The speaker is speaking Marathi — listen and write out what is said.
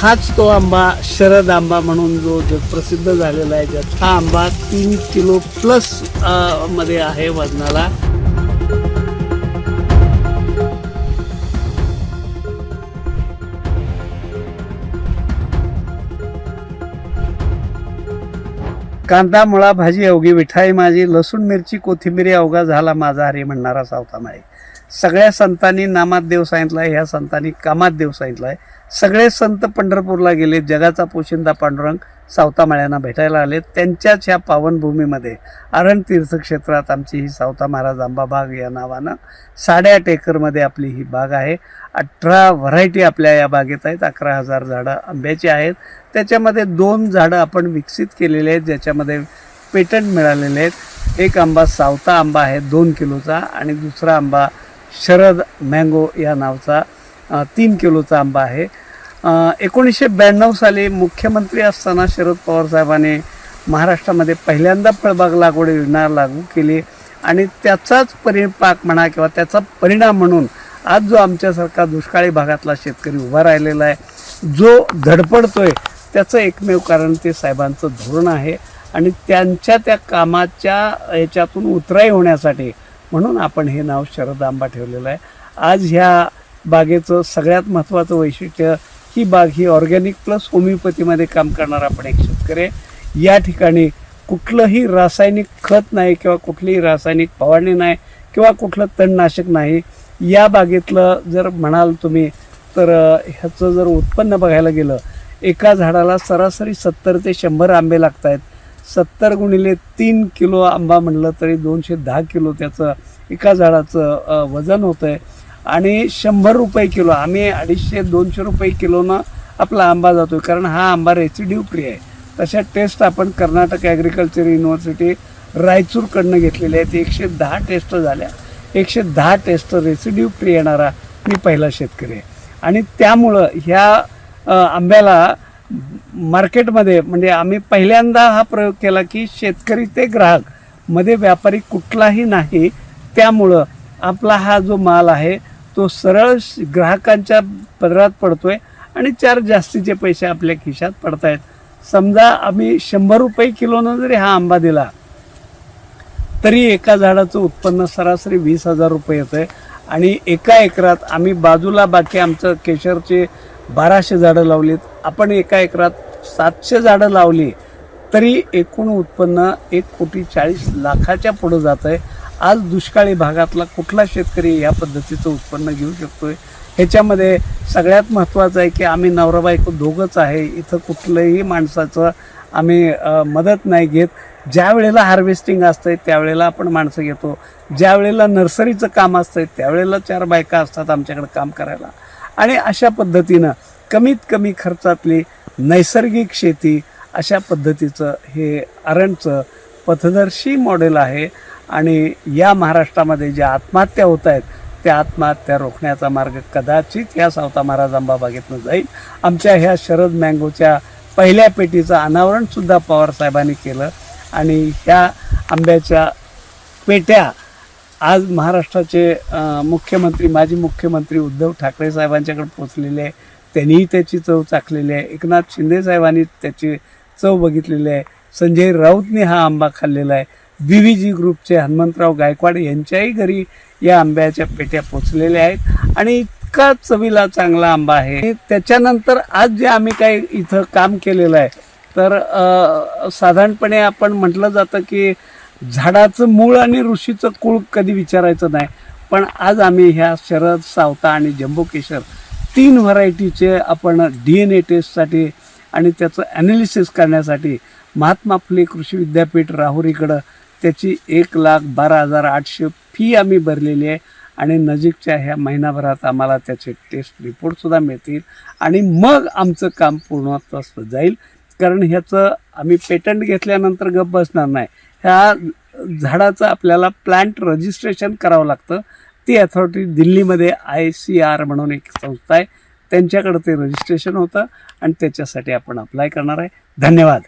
हाच तो आंबा शरद आंबा म्हणून जो जगप्रसिद्ध झालेला आहे, ज्याचा आंबा 3 किलो प्लस मध्ये आहे वजनाला. कांदा मुळा भाजी अवघी विठाई माझी, लसूण मिरची कोथिंबिरी अवघा झाला माझा हरी म्हणणारा सावतामाळी. सगळ्या संतांनी नामात देव सांगितलाय, ह्या संतांनी कामात देव सांगितलाय. सगळे संत पंढरपूरला गेले, जगाचा पोशिंदा पांडुरंग सावतामाळ्यांना भेटायला आले. त्यांच्याच ह्या पावनभूमीमध्ये अरण तीर्थक्षेत्रात आमची ही सावता महाराज आंबा बाग या नावानं 8.5 एकरमध्ये आपली ही बाग आहे. 18 व्हरायटी आपल्या या बागेत आहेत. 11,000 झाडं आंब्याची आहेत. त्याच्यामध्ये 2 झाडं आपण विकसित केलेले आहेत, ज्याच्यामध्ये पेटंट मिळालेले आहेत. एक आंबा सावता आंबा आहे 2 किलोचा, आणि दुसरा आंबा शरद मँगो या नावचा 3 किलोचा आंबा आहे. 1992 साली मुख्यमंत्री असताना शरद पवार साहेबांनी महाराष्ट्रामध्ये पहिल्यांदा फळबाग लागवड योजना लागू केली, आणि त्याचाच परिपाक म्हणा किंवा त्याचा परिणाम म्हणून आज जो आमच्यासारखा दुष्काळी भागातला शेतकरी उभा राहिलेला आहे, जो धडपडतोय, त्याचं एकमेव कारण ते साहेबांचं धोरण आहे. आणि त्यांच्या त्या कामाच्या याच्यातून उतराई होण्यासाठी म्हणून आपण हे नाव शरद आंबा ठेवलेलं आहे. आज ह्या बागेचं सगळ्यात महत्त्वाचं वैशिष्ट्य, ही बाग ही ऑर्गॅनिक प्लस होमिओपॅथीमध्ये काम करणारा आपण एक शेतकरी. या ठिकाणी कुठलंही रासायनिक खत नाही किंवा कुठलीही रासायनिक फवारणी नाही किंवा कुठलं तणनाशक नाही. या बागेतलं जर म्हणाल तुम्ही तर ह्याचं जर उत्पन्न बघायला गेलं, एका झाडाला सरासरी 70 ते 100 आंबे लागत आहेत. 70 गुणिले 3 किलो आंबा म्हणलं तरी 210 किलो त्याचं एका झाडाचं वजन होतं आहे. आणि 100 रुपये किलो, आम्ही 250-200 रुपये किलोनं आपला आंबा जातो आहे, कारण हा आंबा रेसिड्यू फ्री आहे. तशा टेस्ट आपण कर्नाटक ॲग्रिकल्चर युनिव्हर्सिटी रायचूरकडनं घेतलेल्या आहेत. 110 टेस्ट झाल्या. 110 टेस्ट रेसिड्यू फ्री येणारा मी पहिला शेतकरी आहे. आणि त्यामुळं ह्या आंब्याला मार्केटमध्ये, म्हणजे आम्ही पहिल्यांदा हा प्रयोग केला की शेतकरी ते ग्राहक मध्ये व्यापारी कुठलाही नाही. त्यामुळं आपला हा जो माल आहे तो सरळ ग्राहकांच्या पदरात पडतोय आणि 4 जास्तीचे पैसे आपल्या खिशात पडत आहेत. समजा आम्ही 100 रुपये किलोनं जरी हा आंबा दिला तरी एका झाडाचं उत्पन्न सरासरी 20,000 रुपये येतं आहे. आणि एका एकरात आम्ही बाजूला बाकी आमचं केशरचे 1200 झाडं लावलीत. आपण एका एकरात 700 झाडं लावली तरी एकूण उत्पन्न 1,40,00,000 पुढं जातं आहे. आज दुष्काळी भागातला कुठला शेतकरी या पद्धतीचं उत्पन्न घेऊ शकतोय? ह्याच्यामध्ये सगळ्यात महत्त्वाचं आहे की आम्ही नवरा बायको दोघंच आहे. इथं कुठलंही माणसाचं आम्ही मदत नाही घेत. ज्या वेळेला हार्वेस्टिंग असतं आहे त्यावेळेला आपण माणसं घेतो. ज्या वेळेला नर्सरीचं काम असतं आहे त्यावेळेला 4 बायका असतात आमच्याकडे काम करायला. आणि अशा पद्धतीनं कमीत कमी खर्चातली नैसर्गिक शेती, अशा पद्धतीचं हे अरणचं पथदर्शी मॉडेल आहे. आणि या महाराष्ट्रामध्ये ज्या आत्महत्या होत आहेत त्या आत्महत्या रोखण्याचा मार्ग कदाचित ह्या सावता महाराज आंबा बागेतनं जाईल. आमच्या ह्या शरद मँगोच्या पहिल्या पेटीचं अनावरणसुद्धा पवार साहेबांनी केलं. आणि ह्या आंब्याच्या पेट्या आज महाराष्ट्राचे मुख्यमंत्री, माजी मुख्यमंत्री उद्धव ठाकरे साहेबांच्याकडे पोचलेले आहे. त्यांनीही त्याची चव चाखलेली आहे. एकनाथ शिंदे साहेबांनी त्याची चव बघितलेली आहे. संजय राऊतनी हा आंबा खाल्लेला आहे. VVG ग्रुपचे हनुमंतराव गायकवाड यांच्याही घरी या आंब्याच्या पेट्या पोचलेल्या आहेत. आणि इतका चवीला चांगला आंबा आहे. त्याच्यानंतर आज जे आम्ही काही इथं काम केलेलं आहे, तर साधारणपणे आपण म्हटलं जातं की झाडाचं मूळ आणि ऋषीचं कुळ कधी विचारायचं नाही. पण आज आम्ही ह्या शरद, सावता आणि जम्बो केशर 3 व्हरायटीचे आपण DNA टेस्टसाठी आणि त्याचं ॲनालिसिस करण्यासाठी महात्मा फुले कृषी विद्यापीठ राहुरीकडं त्याची 1,12,800 फी आम्ही भरलेली आहे. आणि नजीकच्या ह्या महिनाभरात आम्हाला त्याचे टेस्ट रिपोर्टसुद्धा मिळतील. आणि मग आमचं काम पूर्णत्वास जाईल. कारण ह्याचं आम्ही पेटंट घेतल्यानंतर गप्प बसणार नाही. ह्या झाडाचं आपल्याला प्लांट रजिस्ट्रेशन करावं लागतं. ती अथॉरिटी दिल्लीमध्ये ICR म्हणून एक संस्था आहे, त्यांच्याकडे ते रजिस्ट्रेशन होतं आणि त्याच्यासाठी आपण अप्लाय करणार आहे. धन्यवाद.